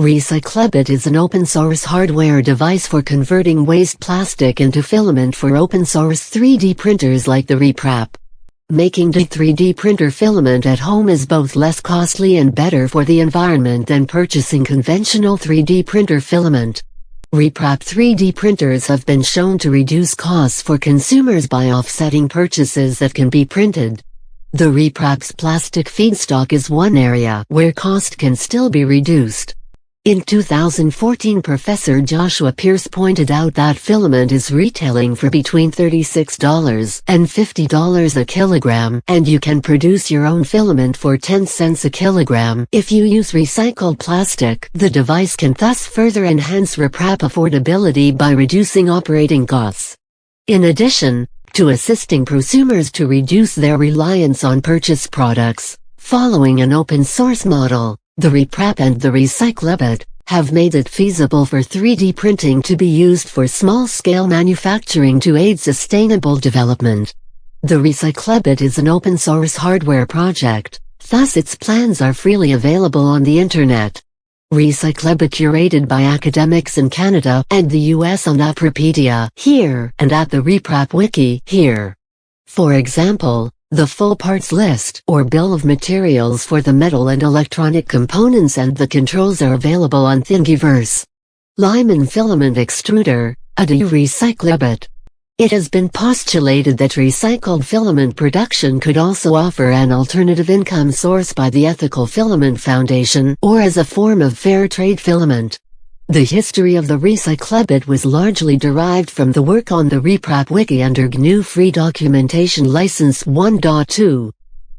RECYCLEBOT is an open-source hardware device for converting waste plastic into filament for open-source 3D printers like the REPRAP. Making the 3D printer filament at home is both less costly and better for the environment than purchasing conventional 3D printer filament. REPRAP 3D printers have been shown to reduce costs for consumers by offsetting purchases that can be printed. The REPRAP's plastic feedstock is one area where cost can still be reduced. In 2014, Professor Joshua Pierce pointed out that filament is retailing for between $36 and $50 a kilogram, and you can produce your own filament for 10 cents a kilogram if you use recycled plastic. The device can thus further enhance REPRAP affordability by reducing operating costs. In addition to assisting prosumers to reduce their reliance on purchased products, following an open-source model, the REPRAP and the RECYCLEBOT have made it feasible for 3D printing to be used for small-scale manufacturing to aid sustainable development. The RECYCLEBOT is an open-source hardware project, thus its plans are freely available on the Internet. RECYCLEBOT curated by academics in Canada and the US on Apropedia here and at the REPRAP Wiki here. For example, the full parts list or bill of materials for the metal and electronic components and the controls are available on Thingiverse. Lyman Filament Extruder, a RECYCLEBOT. It has been postulated that recycled filament production could also offer an alternative income source by the Ethical Filament Foundation or as a form of fair trade filament. The history of the RECYCLEBOT was largely derived from the work on the REPRAP Wiki under GNU Free Documentation License 1.2.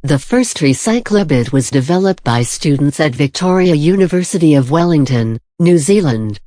The first RECYCLEBOT was developed by students at Victoria University of Wellington, New Zealand.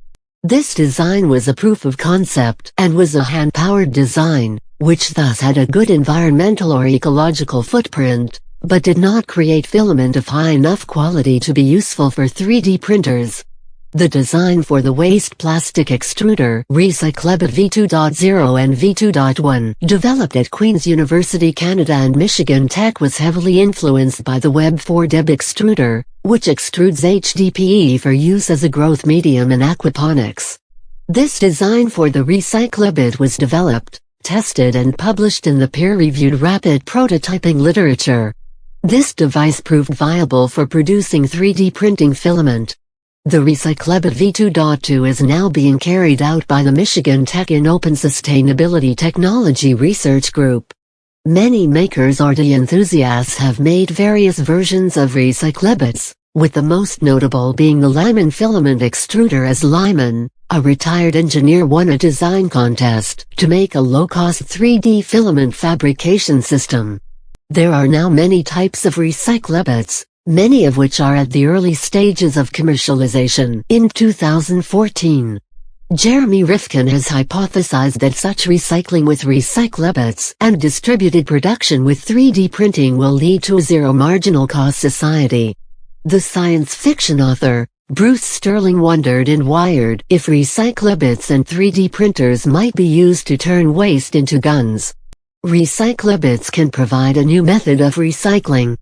This design was a proof of concept and was a hand-powered design, which thus had a good environmental or ecological footprint, but did not create filament of high enough quality to be useful for 3D printers. The design for the waste plastic extruder RECYCLEBOT v2.0 and v2.1 developed at Queen's University Canada and Michigan Tech was heavily influenced by the Web 4-Deb extruder, which extrudes HDPE for use as a growth medium in aquaponics. This design for the RECYCLEBOT was developed, tested and published in the peer-reviewed rapid prototyping literature. This device proved viable for producing 3D printing filament. The RECYCLEBOT v2.2 is now being carried out by the Michigan Tech in Open Sustainability Technology Research Group. Many makers or enthusiasts have made various versions of RECYCLEBOTs, with the most notable being the Lyman Filament Extruder, as Lyman, a retired engineer, won a design contest to make a low-cost 3D filament fabrication system. There are now many types of RECYCLEBOTs, many of which are at the early stages of commercialization. In 2014, Jeremy Rifkin has hypothesized that such recycling with RECYCLEBOTs and distributed production with 3D printing will lead to a zero marginal cost society. The science fiction author, Bruce Sterling, wondered in Wired if RECYCLEBOTs and 3D printers might be used to turn waste into guns. RECYCLEBOTs can provide a new method of recycling,